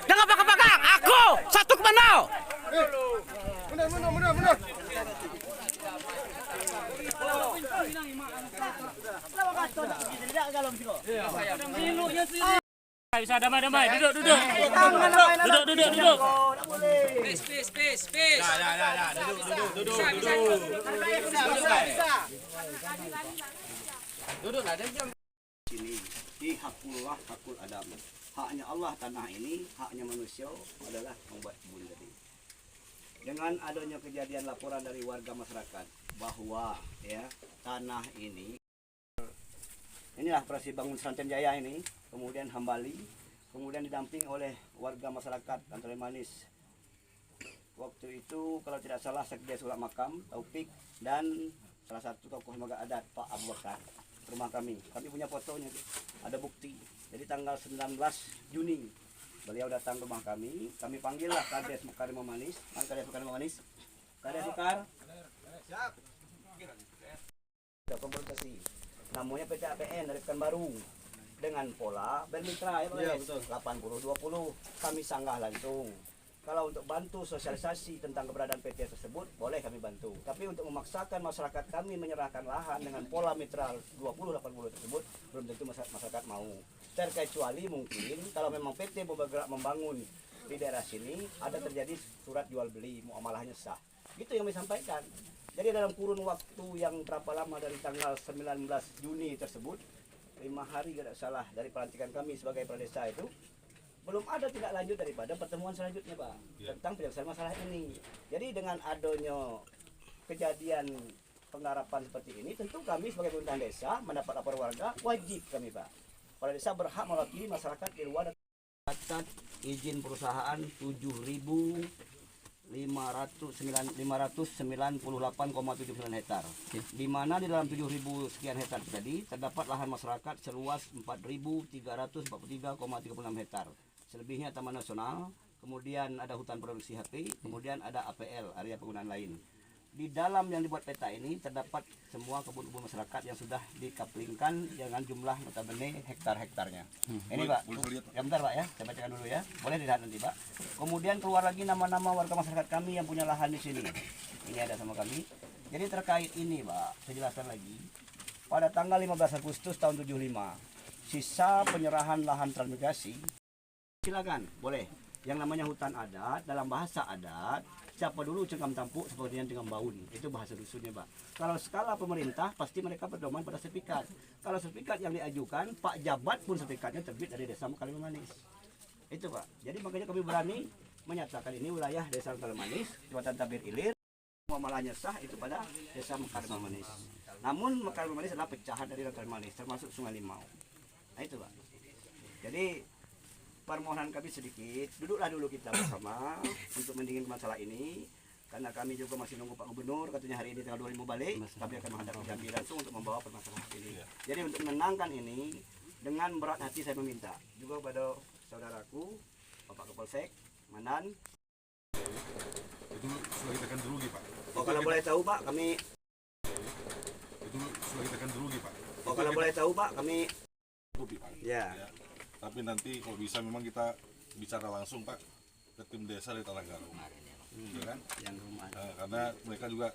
Jangan pegang-pegang. Aku satu komando. Mundur. Bisa damai. Duduk. Duduk. Space. Duduk. Sini di hakul adam. Haknya Allah tanah ini, haknya manusia adalah membuat kebun tadi. Dengan adanya kejadian laporan dari warga masyarakat bahwa ya tanah inilah operasi bangun Seranten Jaya ini, kemudian Hambali, kemudian didamping oleh warga masyarakat Antara Manis. Waktu itu kalau tidak salah Sekdes Ulama Makam, Taufik, dan salah satu tokoh lembaga adat Pak Abu Bakar rumah kami. Kami punya fotonya, ada bukti. Jadi tanggal 19 Juni beliau datang ke rumah kami panggillah Kades Mekarim Manis. Kades Mekarim Manis, Kades Mekar. Siap. Ada komunikasi. Namanya PT APN dari Pekanbaru dengan pola bermitra ya, betul. 80-20 kami sanggah langsung. Kalau untuk bantu sosialisasi tentang keberadaan PT tersebut boleh kami bantu. Tapi untuk memaksakan masyarakat kami menyerahkan lahan dengan pola mitra 20-80 tersebut belum tentu masyarakat mau. Terkecuali mungkin kalau memang PT bergerak membangun di daerah sini ada terjadi surat jual beli muamalahnya sah. Gitu yang kami sampaikan. Jadi dalam kurun waktu yang berapa lama dari tanggal 19 Juni tersebut, 5 hari tidak salah dari pelantikan kami sebagai kepala desa itu, belum ada tidak lanjut daripada pertemuan selanjutnya Pak, tentang penyelesaian masalah ini. Jadi dengan adanya kejadian penggarapan seperti ini, tentu kami sebagai pemerintahan desa mendapat laporan warga, wajib kami Pak. Kepala desa berhak mewakili masyarakat di luar. Catat izin perusahaan 7.598,79 hektar. Di mana di dalam 7.000 sekian hektar tadi terdapat lahan masyarakat seluas 4.343,36 hektar. Selebihnya taman nasional, kemudian ada hutan produksi HP, kemudian ada APL, area penggunaan lain. Di dalam yang dibuat peta ini terdapat semua kebun-kebun masyarakat yang sudah dikaplingkan dengan jumlah notabene hektar-hektarnya. Ini Pak, ya bentar Pak ya, saya bacakan dulu ya. Boleh dilihat nanti Pak. Kemudian keluar lagi nama-nama warga masyarakat kami yang punya lahan di sini. Ini ada sama kami. Jadi terkait ini Pak, saya jelaskan lagi. Pada tanggal 15 Agustus tahun 75, sisa penyerahan lahan transmigrasi, silakan, boleh. Yang namanya hutan adat, dalam bahasa adat, siapa dulu cengkam tampuk seperti yang cengkam baun, itu bahasa dusunnya Pak. Kalau skala pemerintah pasti mereka berdoman pada sertifikat. Kalau sertifikat yang diajukan Pak Jabat pun sertifikatnya terbit dari Desa Mekarim Manis. Itu Pak. Jadi makanya kami berani menyatakan ini wilayah Desa Mekarim Manis, Kecamatan Tabir Ilir, muamalahnya sah itu pada Desa Mekarim Manis. Namun Mekarim Manis adalah pecahan dari Mekarim Manis termasuk Sungai Limau. Nah itu Pak. Jadi permohonan kami sedikit, duduklah dulu kita bersama untuk mendingin masalah ini. Karena kami juga masih nunggu Pak Gubernur, katanya hari ini tanggal 25 balik, kami akan menghadapi Jambi langsung untuk membawa permasalahan ini. Jadi untuk menenangkan ini, dengan berat hati saya meminta juga kepada saudaraku, Bapak Kapolsek, Mandan. Itu sudah kita tekan dulu Pak. Oh kalau boleh tahu Pak, kami. Itu sudah kita tekan dulu Pak. Oh kalau boleh tahu Pak, kami. Ya. Tapi nanti kalau bisa memang kita bicara langsung Pak ke tim desa dari Tanah Galuh, ya kan? Yang rumah. Karena mereka juga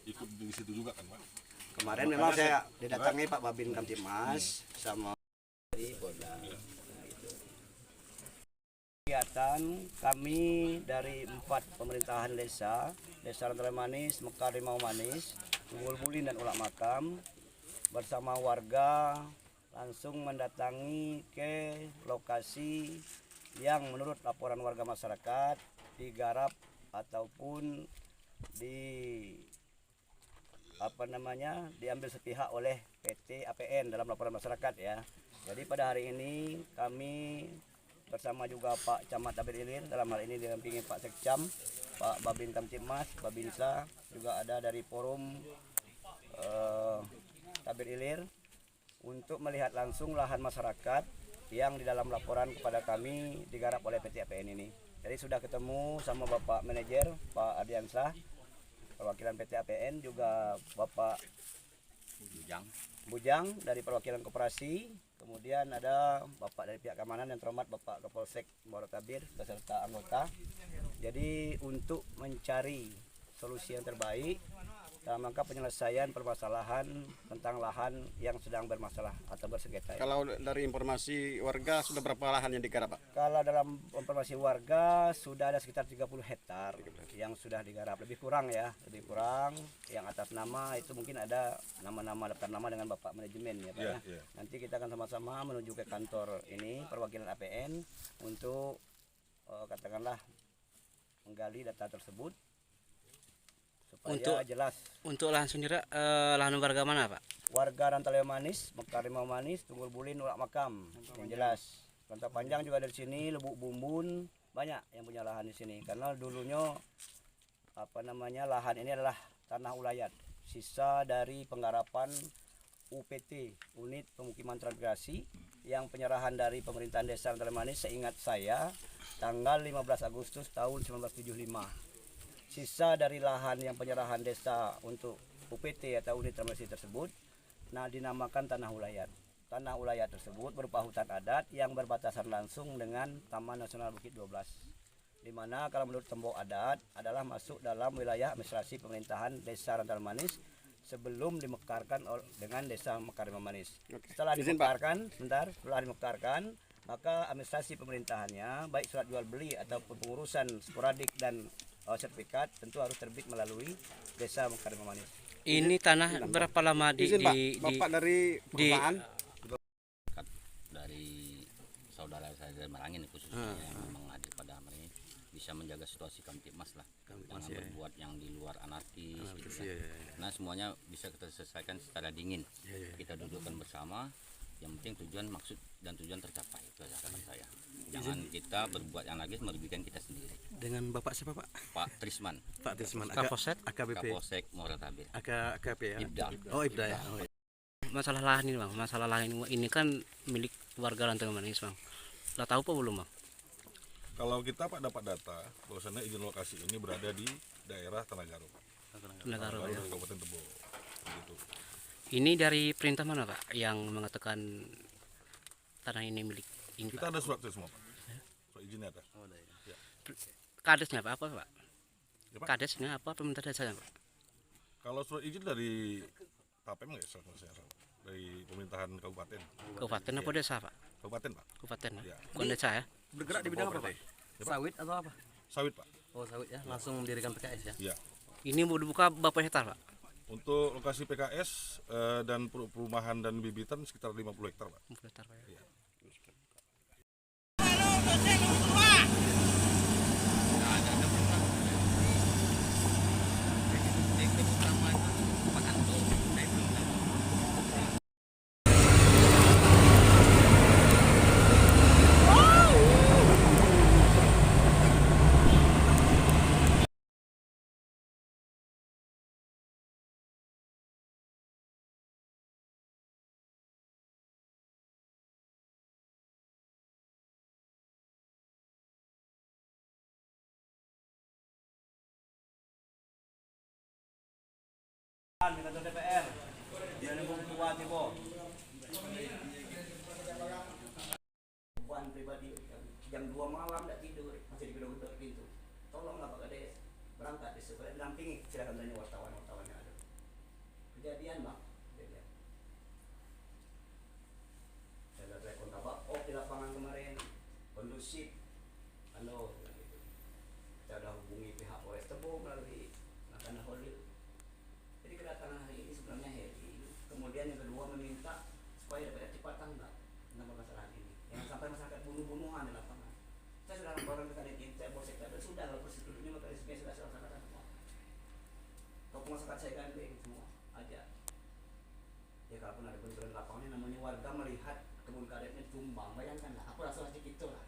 ikut di situ juga kan Pak. Kemarin memang saya didatangi Pak Babin Kamtibmas sama dari Polda. Kegiatan kami dari 4 pemerintahan desa, Desa Antara Manis, Mekarim Manis, Bulbulin dan Ulama Makam bersama warga langsung mendatangi ke lokasi yang menurut laporan warga masyarakat digarap ataupun diambil sepihak oleh PT APN dalam laporan masyarakat ya. Jadi pada hari ini kami bersama juga Pak Camat Tabir Ilir, dalam hal ini didampingi Pak Sekcam, Pak Babin Kamtipmas, Babinsa, juga ada dari forum Tabir Ilir untuk melihat langsung lahan masyarakat yang di dalam laporan kepada kami digarap oleh PT APN ini. Jadi sudah ketemu sama Bapak Manajer Pak Ardiansah, perwakilan PT APN, juga Bapak Bujang dari perwakilan koperasi, kemudian ada Bapak dari pihak keamanan yang terhormat Bapak Kapolsek Muara Tabir beserta anggota. Jadi untuk mencari solusi yang terbaik dalam rangka penyelesaian permasalahan tentang lahan yang sedang bermasalah atau bersengketa. Kalau dari informasi warga sudah berapa lahan yang digarap, Pak? Kalau dalam informasi warga sudah ada sekitar 30 hektar yang sudah digarap, lebih kurang ya, lebih kurang. Yang atas nama itu mungkin ada nama-nama, daftar nama dengan Bapak Manajemen ya Pak ya. Nanti kita akan sama-sama menuju ke kantor ini perwakilan APN untuk katakanlah menggali data tersebut supaya jelas. Untuk lahan sendiri lahan warga mana Pak? Warga Rantaleo Manis, Mekar Rimau Manis, Tunggul Bulin, Ulak Makam yang jelas. Rantau Panjang juga dari sini, Lebuk Bumbun, banyak yang punya lahan di sini. Karena dulunya lahan ini adalah tanah ulayat, sisa dari penggarapan UPT, Unit Pemukiman Transmigrasi, yang penyerahan dari pemerintahan desa Rantaleo Manis seingat saya tanggal 15 Agustus tahun 1975. Sisa dari lahan yang penyerahan desa untuk UPT atau unit transmigrasi tersebut dinamakan tanah ulayat. Tanah ulayat tersebut berupa hutan adat yang berbatasan langsung dengan Taman Nasional Bukit 12. Di mana kalau menurut tembok adat adalah masuk dalam wilayah administrasi pemerintahan desa Rantaleo Manis sebelum dimekarkan dengan desa Mekar Rimau Manis. Setelah dimekarkan, maka administrasi pemerintahannya baik surat jual beli ataupun pengurusan sporadik dan sertifikat tentu harus terbit melalui desa Mekar Rimau Manis. Ini tanah berapa lama Bapak dari perusahaan? Dari saudara saya dari Marangin khususnya yang memang hadir pada hari ini bisa menjaga situasi Kamtipmas lah, jangan berbuat yang di luar anarkis gitu kan. Nah semuanya bisa kita selesaikan secara dingin, kita dudukkan bersama, yang penting tujuan, maksud dan tujuan tercapai, itu harapan saya. Jangan kita berbuat yang lagi merugikan kita sendiri. Dengan Bapak siapa, Pak? Pak Trisman, Kapolsek Muara Tabir, AKP ya? Ibda. Oh, Ibda ya. Oh, iya. Masalah lahan ini Bang, masalah lahan ini kan milik warga Rantaleo Manis Bang. Lah tahu apa belum Bang? Kalau kita Pak dapat data bahwasannya izin lokasi ini berada di daerah Tanah Garu, Kabupaten Tebo. Gitu. Ini dari perintah mana Pak yang mengatakan tanah ini milik ini? Kita ada surat semua Pak. Surat izinnya ada. Kadesnya Pak apa Pak? Ya, Pak. Kadesnya apa pemerintah desanya Pak? Kalau surat izin dari TAPEM nggak salah saya salah. Dari pemerintahan kabupaten. Kabupaten apa desa Pak? Kabupaten Pak. Kabupaten Ya. bukan desa ya? Bergerak di bidang apa, Pak? Ya, Pak. Sawit atau apa? Sawit Pak. Oh sawit ya, langsung mendirikan PKS ya? Ya. Ini mau dibuka berapa hektar Pak? Untuk lokasi PKS dan perumahan dan bibitan sekitar 50 hektar Pak. 50 hektar Pak ya. Iya. Di kantor DPR, di Lembung Tua Tibo. Puan pribadi jam 2 malam tidak tidur, masih digedor-gedor pintu. Tolonglah Pak Kades berangkat di sebelah dampingi, silakan tanya wartawan yang ada. Kejadian Bang, kejadian. Saya lihat telepon Kabak, di lapangan kemarin kondusif, gitu. Saya sudah hubungi pihak Polres Tebo melalui Nakana Holil. Jadi kedatangan hari ini sebenarnya Heri. Kemudian yang kedua meminta supaya dapat cepat tanggap tentang permasalahan ini. Jangan sampai masyarakat bunuh-bunuhan di lapangan. Saya sudah laporan ke Kadin Intel, Polsek Tabir, sudah kalau prosedurnya mekanisme sudah saya laksanakan semua. Tokoh masyarakat saya gandeng semua, aja. Ya kalaupun ada benturan lapangannya, namanya warga melihat kebun karetnya tumbang, bayangkanlah, aku rasa macam itu lah.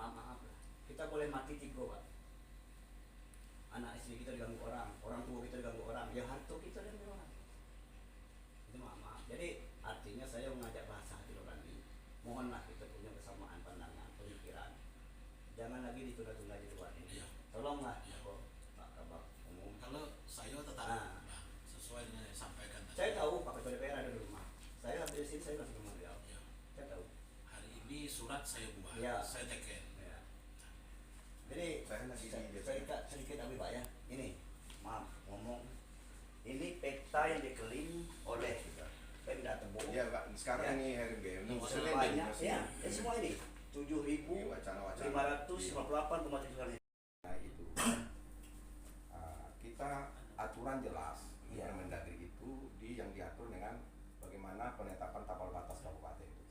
maaf lah. Kita boleh mati tiga, Pak. Anak istri kita diganggu orang tua kita diganggu orang, ya harta kita diganggu orang. Itu maaf. Jadi artinya saya mengajak bahasa hati nurani. Mohonlah kita punya kesamaan pandangan, pemikiran. Jangan lagi ditunda-tunda di luar ini. Tolonglah Pak Kabak Umum. Kalau saya tetap sesuai dengan yang disampaikan tadi. Saya tahu Pak Ketua DPR ada di rumah. Saya habis sini saya langsung ke rumah beliau. Ya. Saya tahu. Hari ini surat saya buat, Ya. saya teken. Ya. Jadi sedikit tapi Pak ya. Ini maaf ngomong. Ini peta yang diklaim oleh Pemda Tebo. Ya Pak, sekarang ini RMG ini Sebanyak ya, semua ini 7.558,7. Nah itu kita aturan jelas di Permendagri itu yang diatur dengan bagaimana penetapan tapal batas kabupaten itu.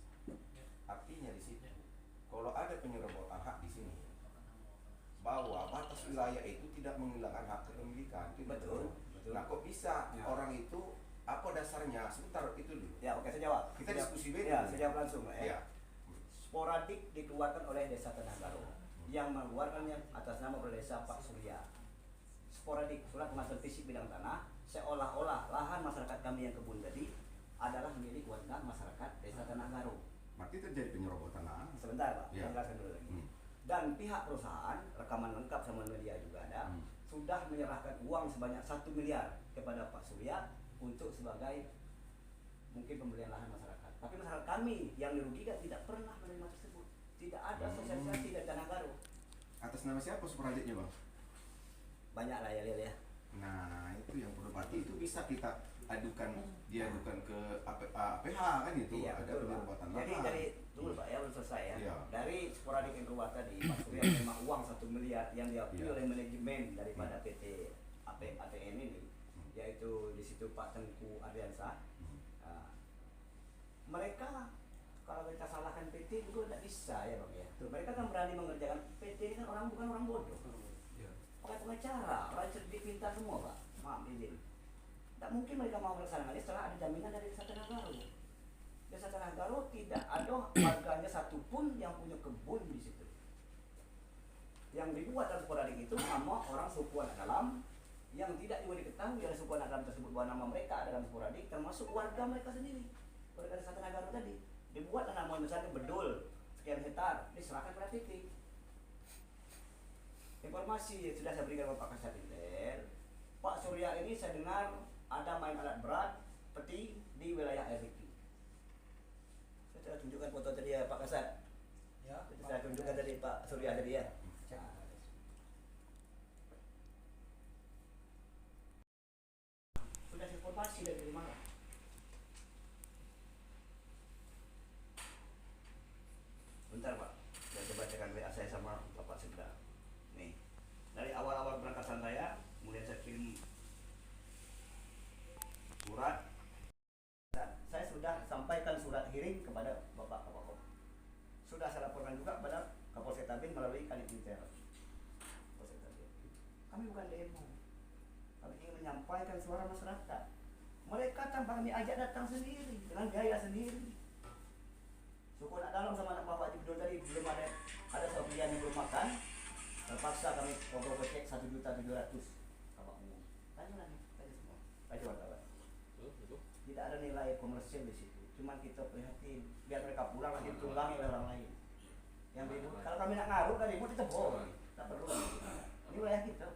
Artinya di situ kalau ada penyerobotan hak di sini bahwa batas wilayah itu tidak menghilangkan hak kepemilikan itu Betul. Nah kok bisa orang itu apa dasarnya? Sebentar itu dulu. Ya, oke saya jawab. Kita diskusi beda. Ya, saya jawab langsung ya. Ya. Sporadik dikeluarkan oleh Desa Tanahgaro yang mengeluarkannya atas nama Kepala Desa Pak Surya. Sporadik surat pengatur fisik bidang tanah seolah-olah lahan masyarakat kami yang kebun tadi adalah milik warga masyarakat Desa Tanahgaro. Berarti terjadi penyerobotan lahan. Sebentar Pak, Ya. saya jelaskan dulu lagi. Dan pihak perusahaan, rekaman lengkap sama media juga ada, sudah menyerahkan uang sebanyak 1 miliar kepada Pak Surya untuk sebagai mungkin pembelian lahan masyarakat. Tapi masyarakat kami yang dirugikan tidak pernah menerima tersebut. Tidak ada sosialisasi dari Tanahgaro. Atas nama siapa sporadiknya Bang? Banyak lah ya Lil ya. Nah itu yang perlu berarti itu bisa kita diadukan ke APH kan itu Iya, ada betul, Pak. penyerobotan Jadi lahan. dari tunggu Pak ya belum selesai ya. Iya. Dari sporadik yang keluar tadi Pak Surya menerima uang 1 miliar yang diakui Iya. oleh manajemen daripada PT ATN ini, yaitu di situ Pak Tengku Ardiansa. Nah, mereka kalau kita salahkan PT juga tidak bisa ya Bang ya. Mereka kan berani mengerjakan PT ini kan bukan orang bodoh. Pakai pengacara, orang cerdik pintar semua Pak. Maaf izin. Tidak mungkin mereka mau melaksanakannya setelah ada jaminan dari Desa Tanahgaro. Desa Tanahgaro tidak ada warganya satupun yang punya kebun di situ. Yang dibuat dalam sporadik itu nama orang suku anak dalam yang tidak juga diketahui oleh suku anak dalam tersebut bahwa nama mereka ada dalam sporadik, termasuk warga mereka sendiri. Warga Desa Tanahgaro tadi dibuat nama misalnya bedul sekian hektar diserahkan pada PT. Informasi yang sudah saya berikan kepada Pak Kasat Intel, Pak Surya ini saya dengar ada main alat berat peti di wilayah RIP. Saya sudah tunjukkan foto tadi ya Pak Kasat. Ya. Saya tunjukkan tadi Pak Surya tadi ya. Sudah informasi dari mana? Bentar Pak, saya coba bacakan WA saya sama Bapak Sekda. Nih, dari awal-awal keberangkatan saya, kemudian saya kirim surat. Saya sudah sampaikan surat hearing kepada Bapak Kapolres. Sudah saya laporkan juga kepada Kapolsek Tabin melalui Kanit Intel. Kapolsek Tabin. Kami bukan demo. Kami ingin menyampaikan suara masyarakat. Mereka tanpa kami ajak datang sendiri dengan biaya sendiri. Suku anak dalam sama anak bapak Jibdul tadi belum ada sebagian yang belum makan. Terpaksa kami ngobrol cek 1.700.000 Bapak Umum. Tanya nih, tanya semua. Tanya wartawan. Tidak ada nilai komersial di situ. Cuma kita prihatin biar mereka pulang lagi ditunggangi oleh orang lain. Yang ribut, kalau kami nak ngarut kan ribut itu bohong. Tak perlu. Ini wilayah kita.